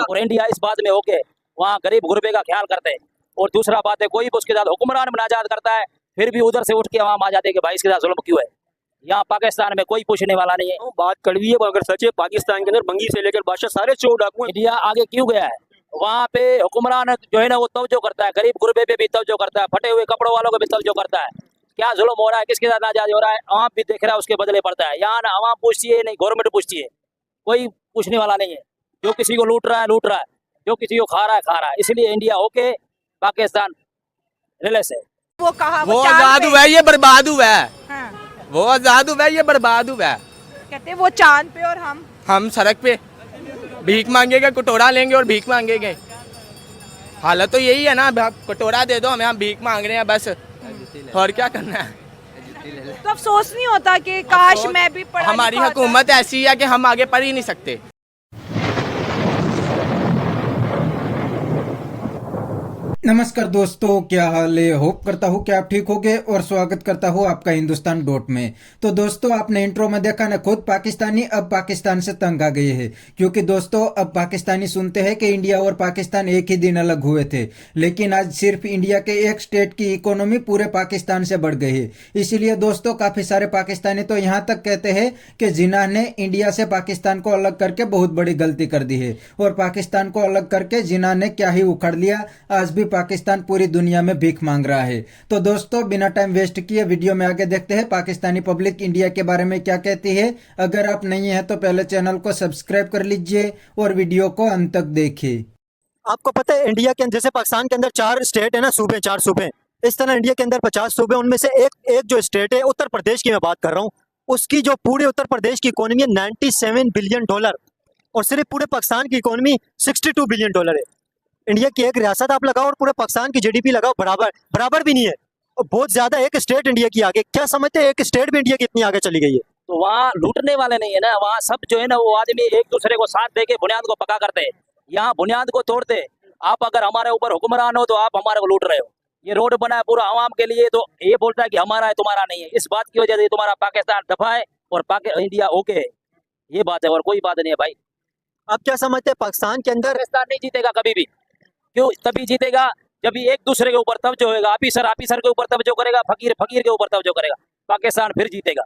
और इंडिया इस बात में होके वहाँ गरीब गुरबे का ख्याल करते हैं। और दूसरा बात है, कोई भी उसके साथ हुक्मरान मुनाजात करता है, फिर भी उधर से उठ के वहाँ आ जाते हैं कि भाई इसके साथ जुल्म क्यों है। यहाँ पाकिस्तान में कोई पूछने वाला नहीं है। बात कड़वी है, अगर सच है पाकिस्तान के अंदर बंगी से लेकर बादशाह सारे चोर डाकू हैं। इंडिया आगे क्यों गया है? वहाँ पे हुक्मरान जो है ना वो तवज्जो करता है, गरीब गुरबे पे भी तवज्जो करता है, फटे हुए कपड़ों वालों को भी तवज्जो करता है। क्या जुल्म हो रहा है, किसके साथ नाजायज हो रहा है, आवाम भी देख रहा है, उसके बदले पड़ता है। यहाँ ना आवाम पूछती है, नहीं गवर्नमेंट पूछती है, कोई पूछने वाला नहीं है। जो किसी को लूट रहा है लूट रहा है, जो किसी को खा रहा है खा रहा है। इसलिए इंडिया होके पाकिस्तान रिलेस है। वो कहा वो आजाद हुआ है, ये बर्बाद हुआ है। हाँ। वो आजाद हुआ है, ये बर्बाद हुआ है। कहते वो चांद पे और हम सड़क पे भीख मांगेंगे, कटोरा लेंगे और भीख मांगेंगे। हालत तो यही है ना, कटोरा दे दो हमें, हम भीख मांग रहे हैं बस, और क्या करना है। तो अफसोस नहीं होता कि काश मैं भी पढ़ा हमारी लिखा होता। हुकूमत ऐसी है कि हम आगे पढ़ ही नहीं सकते। नमस्कार दोस्तों, क्या हाल है। होप करता हूँ कि आप ठीक होंगे और स्वागत करता हूँ आपका हिंदुस्तान डॉट में। तो दोस्तों, आपने इंट्रो में देखा ना, खुद पाकिस्तानी अब पाकिस्तान से तंग आ गए हैं। क्योंकि दोस्तों अब पाकिस्तानी सुनते हैं कि इंडिया और पाकिस्तान एक ही दिन अलग हुए थे, लेकिन आज सिर्फ इंडिया के एक स्टेट की इकोनॉमी पूरे पाकिस्तान से बढ़ गई है। इसीलिए दोस्तों काफी सारे पाकिस्तानी तो यहाँ तक कहते हैं कि जिन्ना ने इंडिया से पाकिस्तान को अलग करके बहुत बड़ी गलती कर दी है, और पाकिस्तान को अलग करके जिन्ना ने क्या ही उखड़ लिया। आज भी पाकिस्तान पूरी दुनिया में भीख मांग रहा है। तो दोस्तों बिना टाइम वेस्ट किए वीडियो में आगे देखते हैं पाकिस्तानी पब्लिक इंडिया के बारे में क्या कहती है। अगर आप नहीं है तो पहले चैनल को सब्सक्राइब कर लीजिए और वीडियो को अंत तक देखिए। आपको पता है इंडिया के जैसे पाकिस्तान के अंदर 4 स्टेट है ना, सूबे, 4 सूबे, इस तरह इंडिया के अंदर 50 सूबे, उनमें से एक जो स्टेट है उत्तर प्रदेश की मैं बात कर रहा हूँ, उसकी जो पूरे उत्तर प्रदेश की इकोनॉमी है $97 बिलियन, और सिर्फ पूरे पाकिस्तान की इकोनॉमी $62 बिलियन है। इंडिया की एक रियासत आप लगाओ और पूरे पाकिस्तान की जीडीपी लगाओ, बराबर भी नहीं है, और बहुत ज्यादा एक स्टेट इंडिया की आगे। क्या समझते हैं एक स्टेट भी इंडिया की इतनी आगे चली गई है? तो वहाँ लूटने वाले नहीं है ना, वहाँ सब जो है ना वो आदमी एक दूसरे को साथ देके बुनियाद को पका करते हैं। यहाँ बुनियाद को तोड़ते। आप अगर हमारे ऊपर हुक्मरान हो तो आप हमारे को लूट रहे हो। ये रोड बना है पूरा आवाम के लिए, तो ये बोलता है कि हमारा है तुम्हारा नहीं है। इस बात की वजह से तुम्हारा पाकिस्तान दफा है और इंडिया ओके है, ये बात है और कोई बात नहीं है भाई। आप क्या समझते हैं पाकिस्तान के अंदर पाकिस्तान नहीं जीतेगा कभी भी। क्यों? तभी जीतेगा जब ये एक दूसरे के ऊपर तवज्जो होगा, ऑफिसर के ऊपर तवज्जो करेगा, फकीर के ऊपर तवज्जो करेगा, पाकिस्तान फिर जीतेगा।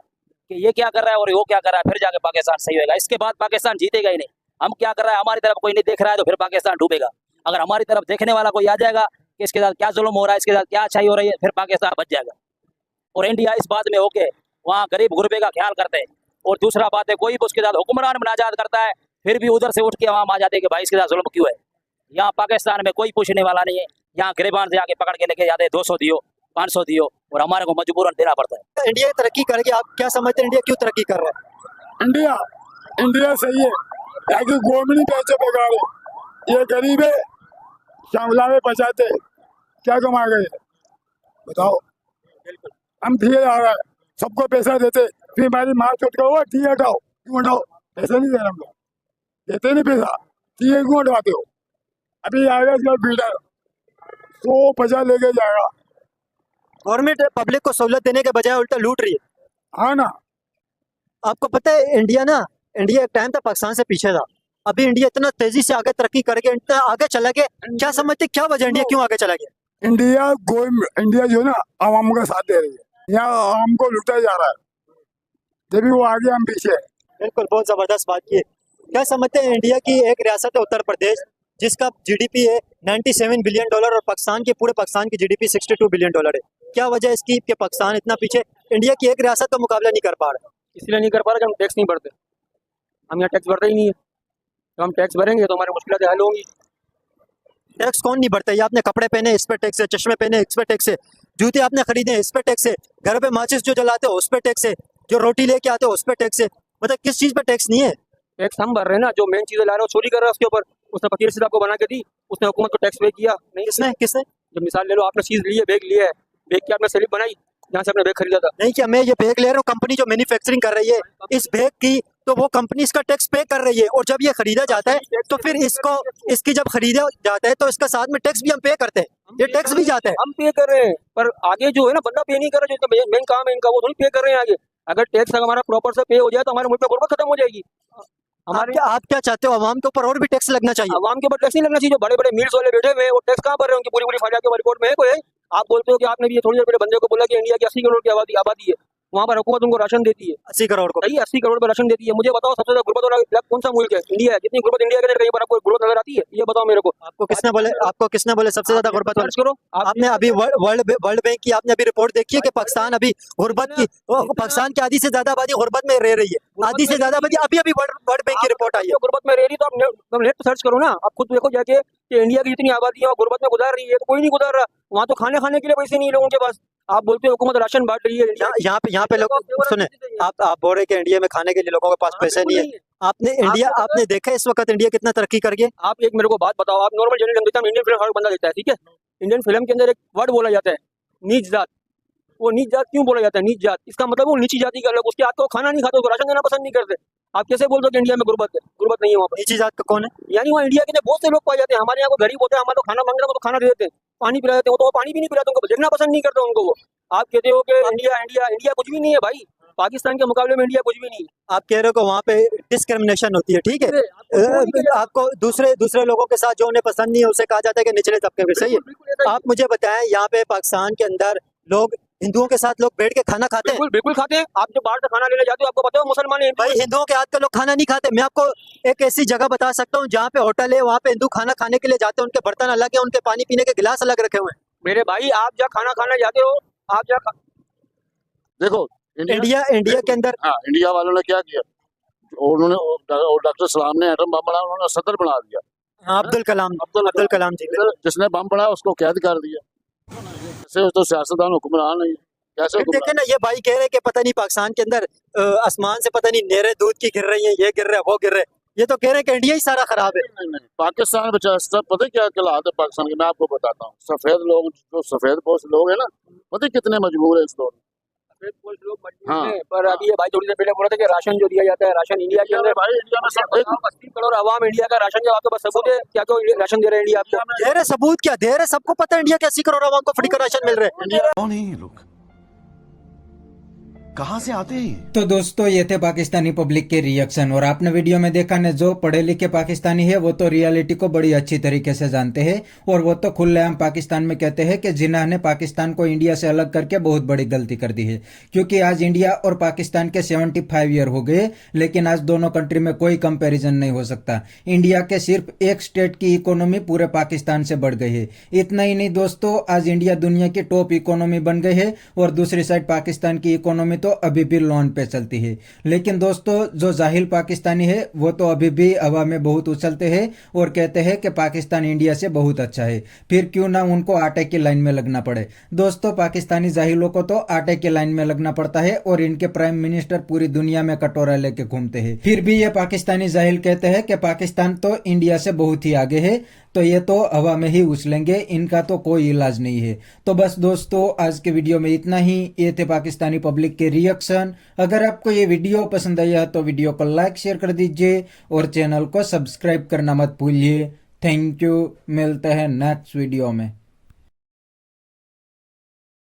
कि ये क्या कर रहा है और वो क्या कर रहा है, फिर जाके पाकिस्तान सही होगा। इसके बाद पाकिस्तान जीतेगा ही नहीं। हम क्या कर रहा है, हमारी तरफ कोई नहीं देख रहा है तो फिर पाकिस्तान डूबेगा। अगर हमारी तरफ देखने वाला कोई आ जाएगा कि इसके साथ क्या जुल्म हो रहा है, इसके साथ क्या अच्छाई हो रही है, फिर पाकिस्तान बच जाएगा। और इंडिया इस बात में होके वहाँ गरीब गुरबे का ख्याल करते हैं। और दूसरा बात है, कोई भी उसके साथ हुक्मरान मुनाजात करता है, फिर भी उधर से उठ के वहाँ आ जाते हैं कि भाई इसके साथ जुल्म क्यों है। यहाँ पाकिस्तान में कोई पूछने वाला नहीं है। यहाँ गिरबान से आके पकड़ के लेके जाते हैं, 200 दियो, 500 दियो, और हमारे को मजबूरन देना पड़ता है। इंडिया तरक्की करेगी? आप क्या समझते हैं इंडिया क्यों तरक्की कर रहा है? इंडिया सही है, ताकि गवर्नमेंट पैसे बेकार है। ये गरीब है, श्यामला में बचाते क्या कमा गए बताओ। हम थिए आ रहा है, सबको पैसा देते, फिर हमारी माँ चोट का हुआ थिए हटाओ, क्यों हटाओ? पैसा नहीं दे रहे हम लोग, देते नहीं पैसा, थिए क्यों हटवाते हो? अभी आएगा इसका बिल्डर 150 लेके जाएगा। गवर्नमेंट पब्लिक को सहूलत देने के बजाय उल्टा लूट रही है। हाँ ना। आपको पता है इंडिया एक टाइम तक पाकिस्तान से पीछे था, अभी इंडिया इतना तेजी से आगे तरक्की करके इतना आगे चला गया। क्या समझते, क्या वजह इंडिया क्यों आगे चला गया? इंडिया जो है ना आवाम का साथ दे रही है, यहाँ आवाम को लुटाया जा रहा है, जब भी वो आगे हम पीछे। बिल्कुल, बहुत जबरदस्त बात की है। क्या समझते हैं इंडिया की एक रियासत है उत्तर प्रदेश, जिसका जीडीपी है $97 बिलियन, और पाकिस्तान की जीडीपी $62 बिलियन है। क्या वजह है इसकी कि पाकिस्तान इतना पीछे इंडिया की एक रियासत का मुकाबला नहीं कर पा रहा? इसलिए नहीं कर पा रहे कि हम टैक्स नहीं भरते। हम यहाँ टैक्स भरते ही नहीं है, तो हम टैक्स भरेंगे तो हमारी मुश्किलें हल होंगी। टैक्स कौन नहीं भरता? ये आपने कपड़े पहने इस पर टैक्स है, चश्मे पहने इस पर टैक्स है, जूते आपने खरीदे इस पर टैक्स है, घर पे माचिस जो जलाते हो उस पर टैक्स है, जो रोटी लेके आते हो उस पर टैक्स है। मतलब किस चीज पर टैक्स नहीं है? टैक्स हम भर रहे हैं ना, जो मेन चीजें ला रहे हो चोरी कर रहे हो उसके ऊपर। उसने फकीर सीधा आपको बना के दी, उसने हुकूमत को टैक्स पे किया नहीं? किसने? जब मिसाल ले लो, आपने चीज ली है, बैग लिया है, बैग की आपने स्लिप बनाई जहाँ से आपने बैग खरीदा था। नहीं, क्या मैं ये बैग ले रहा हूँ, कंपनी जो मैन्युफैक्चरिंग कर रही है इस बैग की, तो वो कंपनी इसका टैक्स पे कर रही है, और जब ये खरीदा जाता है तो फिर इसकी जब खरीदा जाता है तो इसका साथ में टैक्स भी हम पे करते हैं। ये टैक्स भी जाता है, हम पे कर रहे हैं, पर आगे जो है ना बंदा पे नहीं कर रहा, जो मेन काम है इनका वो थोड़ी पे कर रहे हैं आगे। अगर टैक्स हमारा प्रॉपर से पे हो जाए तो हमारे मुल्क में गुर्बत खत्म हो जाएगी। हमारे आप क्या चाहते हो, आवाम के ऊपर और भी टैक्स लगना चाहिए? आवाम के ऊपर टैक्स नहीं लगना चाहिए। जो बड़े बड़े मील्स वाले बैठे हुए हैं वो टैक्स कहाँ भर रहे हैं? उनकी पूरी पूरी फाइल के रिपोर्ट में है कोई? आप बोलते हो कि आपने भी ये थोड़ी देर पहले बंदे को बोला कि इंडिया की 80 करोड़ की आबादी है, वहाँ पर हुकूमत उनको राशन देती है 80 करोड़ को? सही 80 करोड़ पर राशन देती है। मुझे बताओ सबसे ज्यादा गुर्बत वाला इलाका कौन सा मुल्क है? इंडिया है। जितनी गुर्बत इंडिया के अंदर कहीं पर आपको गुर्बत नजर आती है? ये बताओ मेरे को। आपको किसने बोले सबसे ज्यादा गुर्बत वाला? सर्च करो आप। आपने अभी वर्ल्ड बैंक की आपने अभी रिपोर्ट देखी है कि पाकिस्तान अभी गुर्बत की पाकिस्तान की आधी से ज्यादा आबादी गुर्बत में रह रही है, आधी से ज्यादा आबादी अभी वर्ल्ड बैंक की रिपोर्ट आई है। गुर्बत में रह रही तो आप नेट सर्च करो ना, आप खुद देखो जाके कि इंडिया की जितनी आबादी है वो गुर्बत में गुजार रही है, तो कोई नहीं गुजार रहा। वहाँ तो खाने के लिए पैसे नहीं लोगों के पास। आप बोलते हो हुकूमत राशन बांट रही है। यहाँ पे लोग सुने, आप बोल रहे कि इंडिया में खाने के लिए लोगों के पास पैसे नहीं है। आपने देखा इस वक्त इंडिया कितना तरक्की कर गया? आप एक मेरे को बात बताओ, आप नॉर्मल जनरल देता इंडियन फिल्म हर बंदा देता है, ठीक है? इंडियन फिल्म के अंदर एक वर्ड बोला जाता है नीच जात। वो नीच जात क्यों बोला जाता है? नीच जात इसका मतलब वो नीची जाति का लोग, उसके हाथ को खाना नहीं खाते, उसको राशन देना पसंद नहीं करते। आप कैसे बोल दो कि इंडिया में गुर्बत है? गुर्बत नहीं है वहाँ पर। नीची जात का कौन है? यानी वहाँ इंडिया के अंदर बहुत से लोग पाए जाते हैं। हमारे यहाँ को गरीब होते हैं, हमारे तो खाना मांगते हैं तो खाना दे देते हैं, पानी पिला देते हैं, वो तो पानी भी नहीं पिलाते, उनको देखना पसंद नहीं करते उनको। वो आप कहते हो कि इंडिया इंडिया इंडिया कुछ भी नहीं है भाई, पाकिस्तान के मुकाबले में इंडिया कुछ भी नहीं है। आप कह रहे हो कि वहाँ पे डिस्क्रिमिनेशन होती है, ठीक है? आपको दूसरे लोगों के साथ जो उन्हें पसंद नहीं है उसे कहा जाता है कि निचले तबके के, सही है? आप मुझे बताएं, यहाँ पे पाकिस्तान के अंदर लोग हिंदुओं के साथ लोग बैठ के खाना खाते हैं? बिल्कुल खाते हैं। आप जो बाहर से खाना लेने जाते हो आपको पता है मुसलमान है भाई हिंदुओं के हाथ का लोग खाना नहीं खाते। मैं आपको एक ऐसी जगह बता सकता हूँ जहाँ पे होटल है, वहाँ पे हिंदू खाना खाने के लिए जाते हैं, उनके बर्तन अलग है, उनके पानी पीने के गिलास अलग रखे हुए हैं। मेरे भाई आप जहाँ खाना खाने जाते हो, आप जहाँ देखो इंडिया के अंदर हाँ, इंडिया वालों ने क्या किया, उन्होंने डॉक्टर सलाम ने एटम बम बनाया, उन्होंने सदर बना दिया। अब्दुल कलाम जी, जिसने बम बनाया उसको कैद कर दिया। कैसे तो सियासतदान हुक्मरान नहीं, कैसे देखे ना, ये भाई कह रहे कि पता नहीं पाकिस्तान के अंदर आसमान से पता नहीं नहरें दूध की गिर रही हैं, ये गिर रहा है वो गिर रहा है। ये तो कह रहे हैं कि इंडिया ही सारा खराब है। नहीं, पाकिस्तान बचा सब पता है क्या हालात है पाकिस्तान के, मैं आपको बताता हूँ। सफेद लोग, जो सफेद पोस्ट लोग है ना, पता है कितने मजबूर है इस दौर में। हाँ। पर अभी ये भाई थोड़ी देर पहले बोला था कि राशन जो दिया जाता है, राशन इंडिया के अंदर भाई इंडिया में सब 80 करोड़ आवाम इंडिया का राशन, जब आपके पास सबूत है क्या क्यों राशन दे रहे हैं इंडिया आपको? दे रहे सबूत क्या दे रहे? सबको पता है इंडिया के 80 करोड़ आवाम को फ्री का राशन मिल रहा है। कौन है ये लोग, कहाँ से आते हैं? तो दोस्तों ये थे पाकिस्तानी पब्लिक के रिएक्शन। और आपने वीडियो में देखा ना, जो पढ़े लिखे पाकिस्तानी है वो तो रियलिटी को बड़ी अच्छी तरीके से जानते हैं, और वो तो खुलेआम पाकिस्तान में कहते हैं कि जिन्ना ने पाकिस्तान को इंडिया से अलग करके बहुत बड़ी गलती कर दी है। क्योंकि आज इंडिया और पाकिस्तान के 75 ईयर हो गए, लेकिन आज दोनों कंट्री में कोई कंपेरिजन नहीं हो सकता। इंडिया के सिर्फ एक स्टेट की इकोनॉमी पूरे पाकिस्तान से बढ़ गई है। इतना ही नहीं दोस्तों, आज इंडिया दुनिया की टॉप इकोनॉमी बन गई है, और दूसरी साइड पाकिस्तान की इकोनॉमी तो अभी भी लोन पे चलती है। लेकिन दोस्तों जो जाहिल पाकिस्तानी है वो तो अभी भी हवा में बहुत उछलते हैं और कहते हैं कि पाकिस्तान इंडिया से बहुत अच्छा है, फिर क्यों ना उनको आटे की लाइन में लगना पड़े। दोस्तों पाकिस्तानी जाहिलों को तो आटे की लाइन में लगना पड़ता है, और इनके प्राइम मिनिस्टर पूरी दुनिया में कटोरा लेके घूमते हैं। फिर भी ये पाकिस्तानी जाहिल कहते हैं कि पाकिस्तान तो इंडिया से बहुत ही आगे है, तो ये तो हवा में ही उछलेंगे, इनका तो कोई इलाज नहीं है। तो बस दोस्तों आज के वीडियो में इतना ही। ये थे पाकिस्तानी पब्लिक के रिएक्शन। अगर आपको ये वीडियो पसंद आया तो वीडियो को लाइक शेयर कर दीजिए, और चैनल को सब्सक्राइब करना मत भूलिए। थैंक यू, मिलते हैं नेक्स्ट वीडियो में।